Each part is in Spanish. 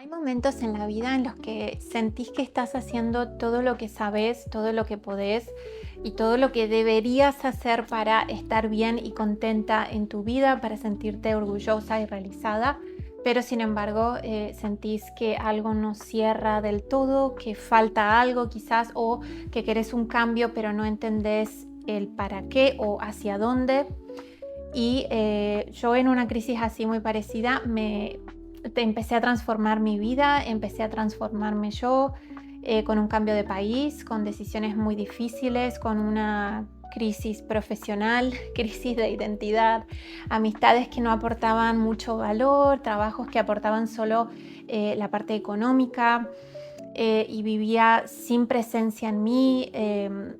Hay momentos en la vida en los que sentís que estás haciendo todo lo que sabes, todo lo que podés y todo lo que deberías hacer para estar bien y contenta en tu vida, para sentirte orgullosa y realizada, pero sin embargo sentís que algo no cierra del todo, que falta algo quizás o que querés un cambio pero no entendés el para qué o hacia dónde. Y yo en una crisis así muy parecida empecé a transformar mi vida, empecé a transformarme yo con un cambio de país, con decisiones muy difíciles, con una crisis profesional, crisis de identidad, amistades que no aportaban mucho valor, trabajos que aportaban solo la parte económica. Y vivía sin presencia en mí,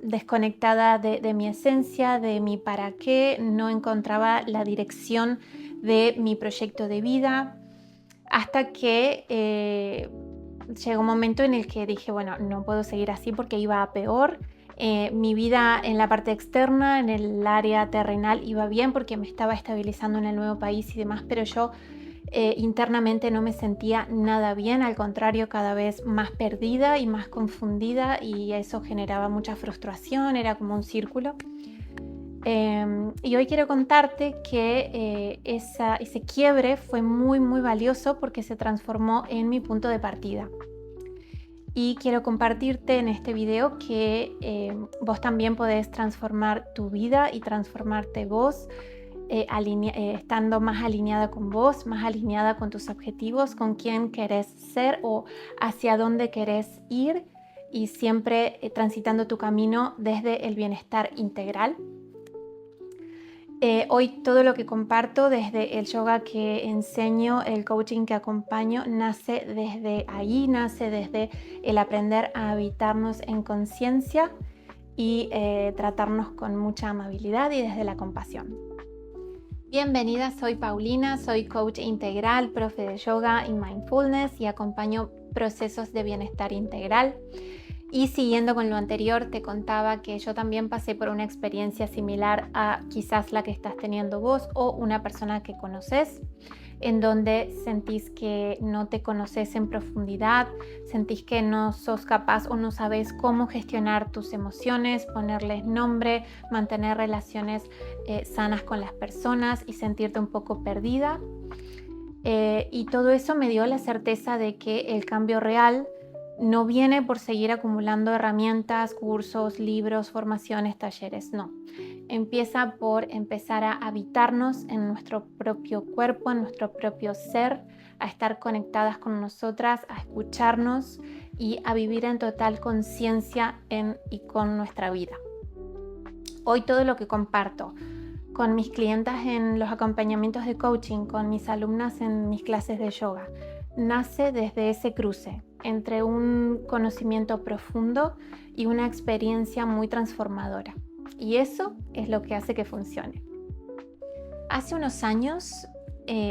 desconectada de mi esencia, de mi para qué, no encontraba la dirección de mi proyecto de vida, hasta que llegó un momento en el que dije, bueno, no puedo seguir así porque iba a peor. Mi vida en la parte externa, en el área terrenal, iba bien porque me estaba estabilizando en el nuevo país y demás, pero yo internamente no me sentía nada bien, al contrario, cada vez más perdida y más confundida, y eso generaba mucha frustración, era como un círculo. Y hoy quiero contarte que ese quiebre fue muy, muy valioso porque se transformó en mi punto de partida. Y quiero compartirte en este video que vos también podés transformar tu vida y transformarte vos, estando más alineada con vos, más alineada con tus objetivos, con quién querés ser o hacia dónde querés ir, y siempre transitando tu camino desde el bienestar integral. Hoy todo lo que comparto, desde el yoga que enseño, el coaching que acompaño, nace desde ahí, nace desde el aprender a habitarnos en conciencia y tratarnos con mucha amabilidad y desde la compasión. Bienvenida, soy Paulina, soy coach integral, profe de yoga y mindfulness y acompaño procesos de bienestar integral. Y siguiendo con lo anterior, te contaba que yo también pasé por una experiencia similar a quizás la que estás teniendo vos o una persona que conoces, en donde sentís que no te conoces en profundidad, sentís que no sos capaz o no sabes cómo gestionar tus emociones, ponerles nombre, mantener relaciones sanas con las personas y sentirte un poco perdida. Y todo eso me dio la certeza de que el cambio real no viene por seguir acumulando herramientas, cursos, libros, formaciones, talleres, no. Empieza por empezar a habitarnos en nuestro propio cuerpo, en nuestro propio ser, a estar conectadas con nosotras, a escucharnos y a vivir en total conciencia en y con nuestra vida. Hoy todo lo que comparto con mis clientas en los acompañamientos de coaching, con mis alumnas en mis clases de yoga, nace desde ese cruce entre un conocimiento profundo y una experiencia muy transformadora. Y eso es lo que hace que funcione. Hace unos años,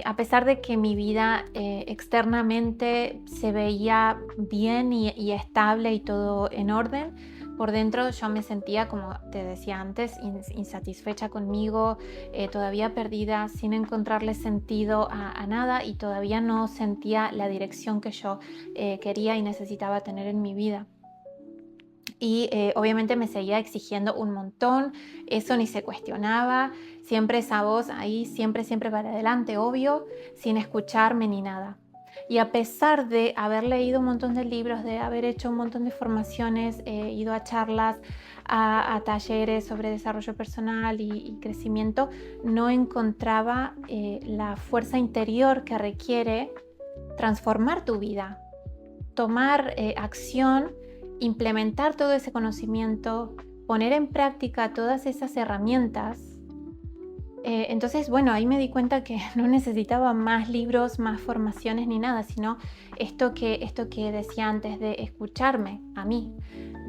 a pesar de que mi vida externamente se veía bien y estable y todo en orden, por dentro yo me sentía, como te decía antes, insatisfecha conmigo, todavía perdida, sin encontrarle sentido a nada, y todavía no sentía la dirección que yo quería y necesitaba tener en mi vida. Y obviamente me seguía exigiendo un montón, eso ni se cuestionaba, siempre esa voz ahí, siempre, siempre para adelante, obvio, sin escucharme ni nada. Y a pesar de haber leído un montón de libros, de haber hecho un montón de formaciones, ido a charlas, a talleres sobre desarrollo personal y crecimiento, no encontraba la fuerza interior que requiere transformar tu vida, tomar acción, implementar todo ese conocimiento, poner en práctica todas esas herramientas. Entonces, bueno, ahí me di cuenta que no necesitaba más libros, más formaciones ni nada, sino esto que decía antes, de escucharme a mí,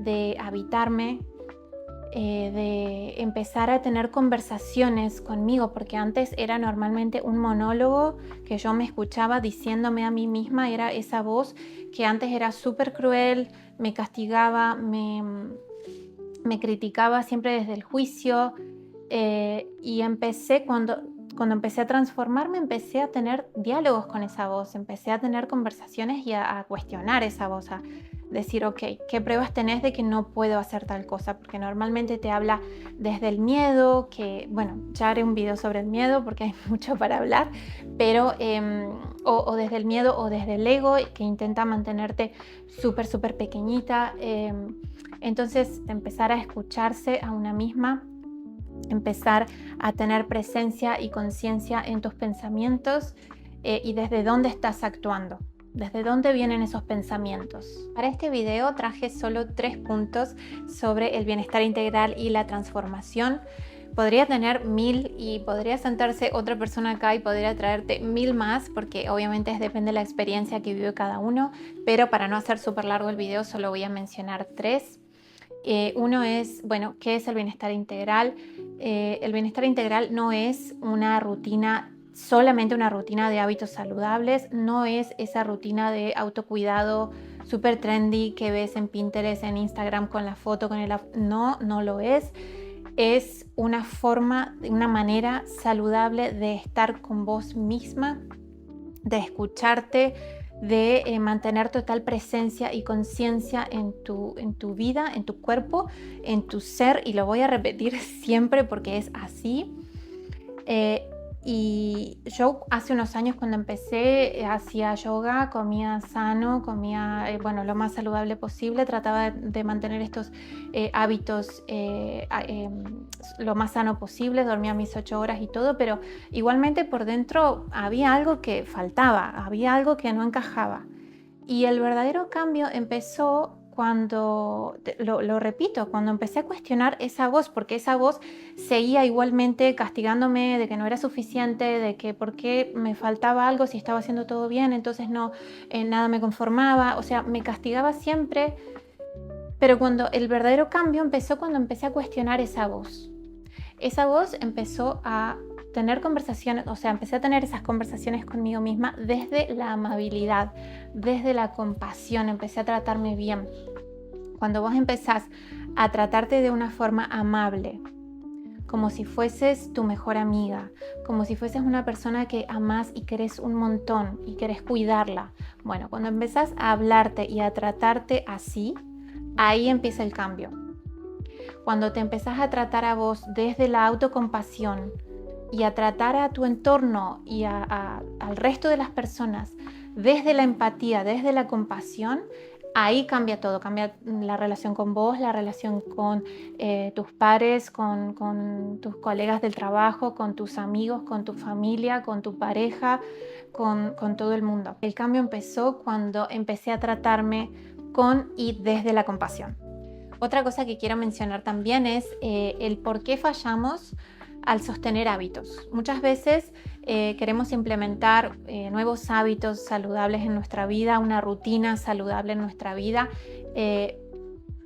de habitarme, de empezar a tener conversaciones conmigo, porque antes era normalmente un monólogo que yo me escuchaba diciéndome a mí misma, era esa voz que antes era súper cruel, me castigaba, me criticaba siempre desde el juicio. Y empecé, cuando cuando empecé a transformarme, empecé a tener diálogos con esa voz, empecé a tener conversaciones y a cuestionar esa voz, a decir, ok, ¿qué pruebas tenés de que no puedo hacer tal cosa? Porque normalmente te habla desde el miedo, que bueno, ya haré un video sobre el miedo porque hay mucho para hablar, pero o desde el miedo o desde el ego, que intenta mantenerte súper, súper pequeñita. Entonces, empezar a escucharse a una misma, empezar a tener presencia y conciencia en tus pensamientos y desde dónde estás actuando, desde dónde vienen esos pensamientos. Para este video traje solo 3 puntos sobre el bienestar integral y la transformación. Podría tener 1000 y podría sentarse otra persona acá y podría traerte 1000 más, porque obviamente depende de la experiencia que vive cada uno, pero para no hacer súper largo el video solo voy a mencionar 3. Uno es, bueno, ¿qué es el bienestar integral? El bienestar integral no es una rutina, solamente una rutina de hábitos saludables, no es esa rutina de autocuidado súper trendy que ves en Pinterest, en Instagram con la foto, no lo es. Es una forma, una manera saludable de estar con vos misma, de escucharte, de mantener total presencia y conciencia en tu vida, en tu cuerpo, en tu ser, y lo voy a repetir siempre porque es así. Y yo hace unos años cuando empecé hacía yoga, comía sano, comía bueno, lo más saludable posible, trataba de mantener estos hábitos lo más sano posible, dormía mis 8 horas y todo, pero igualmente por dentro había algo que faltaba, había algo que no encajaba. Y el verdadero cambio empezó cuando, lo repito, cuando empecé a cuestionar esa voz, porque esa voz seguía igualmente castigándome de que no era suficiente, de que por qué me faltaba algo si estaba haciendo todo bien, entonces no, nada me conformaba, o sea, me castigaba siempre. Pero cuando el verdadero cambio empezó cuando empecé a cuestionar esa voz. Esa voz empezó a tener conversaciones, o sea, empecé a tener esas conversaciones conmigo misma desde la amabilidad, desde la compasión, empecé a tratarme bien. Cuando vos empezás a tratarte de una forma amable, como si fueses tu mejor amiga, como si fueses una persona que amás y querés un montón y querés cuidarla, bueno, cuando empezás a hablarte y a tratarte así, ahí empieza el cambio. Cuando te empezás a tratar a vos desde la autocompasión y a tratar a tu entorno y al resto de las personas desde la empatía, desde la compasión, ahí cambia todo, cambia la relación con vos, la relación con tus pares, con tus colegas del trabajo, con tus amigos, con tu familia, con tu pareja, con todo el mundo. El cambio empezó cuando empecé a tratarme con y desde la compasión. Otra cosa que quiero mencionar también es el por qué fallamos al sostener hábitos. Muchas veces queremos implementar nuevos hábitos saludables en nuestra vida, una rutina saludable en nuestra vida,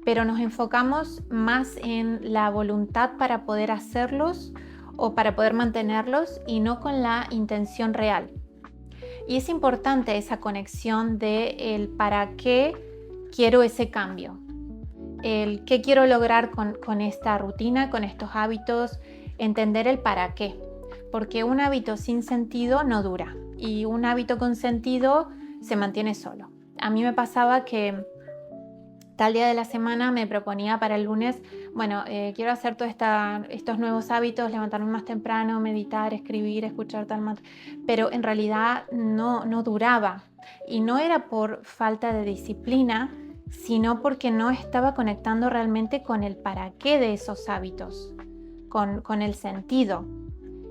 pero nos enfocamos más en la voluntad para poder hacerlos o para poder mantenerlos y no con la intención real. Y es importante esa conexión de el para qué quiero ese cambio, el qué quiero lograr con esta rutina, con estos hábitos, entender el para qué, porque un hábito sin sentido no dura y un hábito con sentido se mantiene solo. A mí me pasaba que tal día de la semana me proponía para el lunes, bueno, quiero hacer todos estos nuevos hábitos, levantarme más temprano, meditar, escribir, escuchar tal mantra, pero en realidad no duraba, y no era por falta de disciplina, sino porque no estaba conectando realmente con el para qué de esos hábitos, con el sentido.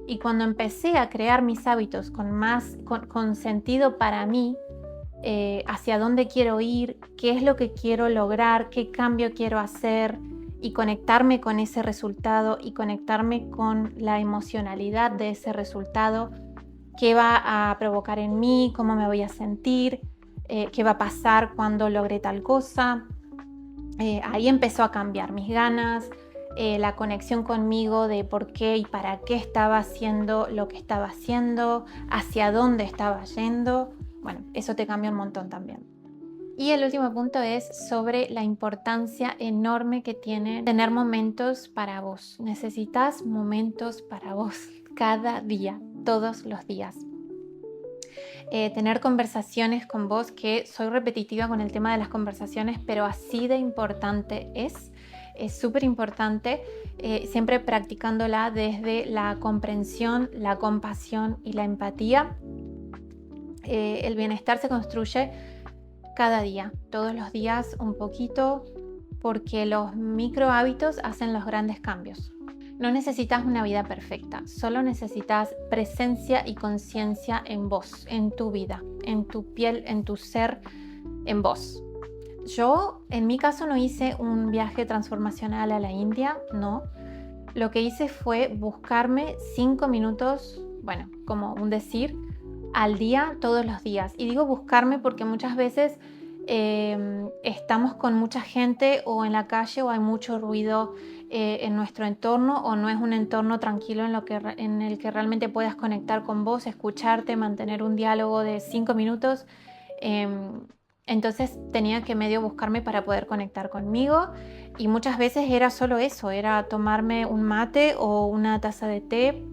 Y cuando empecé a crear mis hábitos con sentido para mí, hacia dónde quiero ir, qué es lo que quiero lograr, qué cambio quiero hacer, y conectarme con ese resultado y conectarme con la emocionalidad de ese resultado, qué va a provocar en mí, cómo me voy a sentir, qué va a pasar cuando logre tal cosa. Ahí empezó a cambiar mis ganas, la conexión conmigo de por qué y para qué estaba haciendo lo que estaba haciendo, hacia dónde estaba yendo. Bueno, eso te cambia un montón también. Y el último punto es sobre la importancia enorme que tiene tener momentos para vos. Necesitas momentos para vos cada día. todos los días. Tener conversaciones con vos, que soy repetitiva con el tema de las conversaciones, pero así de importante es súper importante, siempre practicándola desde la comprensión, la compasión y la empatía. El bienestar se construye cada día, todos los días un poquito, porque los micro hábitos hacen los grandes cambios. No necesitas una vida perfecta, solo necesitas presencia y conciencia en vos, en tu vida, en tu piel, en tu ser, en vos. Yo, en mi caso, no hice un viaje transformacional a la India, no. Lo que hice fue buscarme 5 minutos, bueno, como un decir, al día, todos los días. Y digo buscarme porque muchas veces estamos con mucha gente o en la calle o hay mucho ruido en nuestro entorno, o no es un entorno tranquilo en el que realmente puedas conectar con vos, escucharte, mantener un diálogo de 5 minutos. Entonces tenía que medio buscarme para poder conectar conmigo, y muchas veces era solo eso, era tomarme un mate o una taza de té,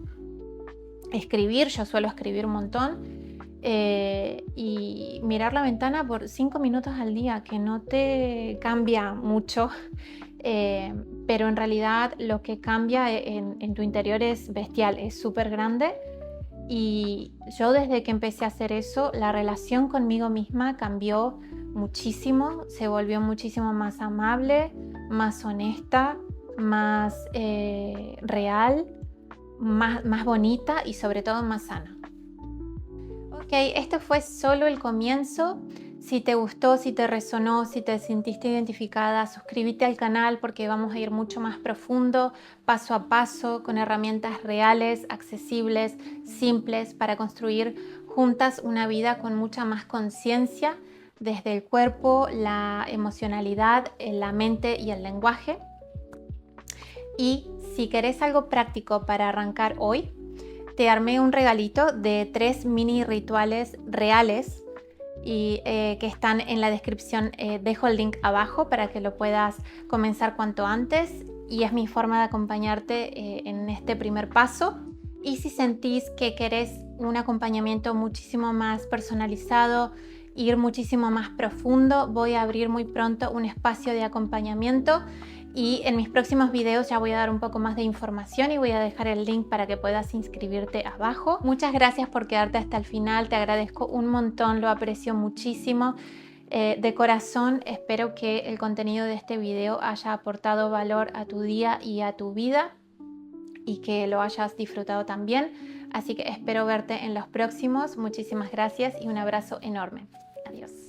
escribir, yo suelo escribir un montón, y mirar la ventana por 5 minutos al día, que no te cambia mucho, pero en realidad lo que cambia en tu interior es bestial, es súper grande. Y yo, desde que empecé a hacer eso, la relación conmigo misma cambió muchísimo, se volvió muchísimo más amable, más honesta, más real, más bonita y sobre todo más sana. Ok, esto fue solo el comienzo. Si te gustó, si te resonó, si te sentiste identificada, suscríbete al canal, porque vamos a ir mucho más profundo, paso a paso, con herramientas reales, accesibles, simples, para construir juntas una vida con mucha más conciencia, desde el cuerpo, la emocionalidad, la mente y el lenguaje. Y si querés algo práctico para arrancar hoy, te armé un regalito de 3 mini rituales reales, y que están en la descripción. Dejo el link abajo para que lo puedas comenzar cuanto antes, y es mi forma de acompañarte en este primer paso. Y si sentís que querés un acompañamiento muchísimo más personalizado, ir muchísimo más profundo, voy a abrir muy pronto un espacio de acompañamiento, y en mis próximos videos ya voy a dar un poco más de información y voy a dejar el link para que puedas inscribirte abajo. Muchas gracias por quedarte hasta el final, te agradezco un montón, lo aprecio muchísimo. De corazón, espero que el contenido de este video haya aportado valor a tu día y a tu vida, y que lo hayas disfrutado también. Así que espero verte en los próximos. Muchísimas gracias y un abrazo enorme. Adiós.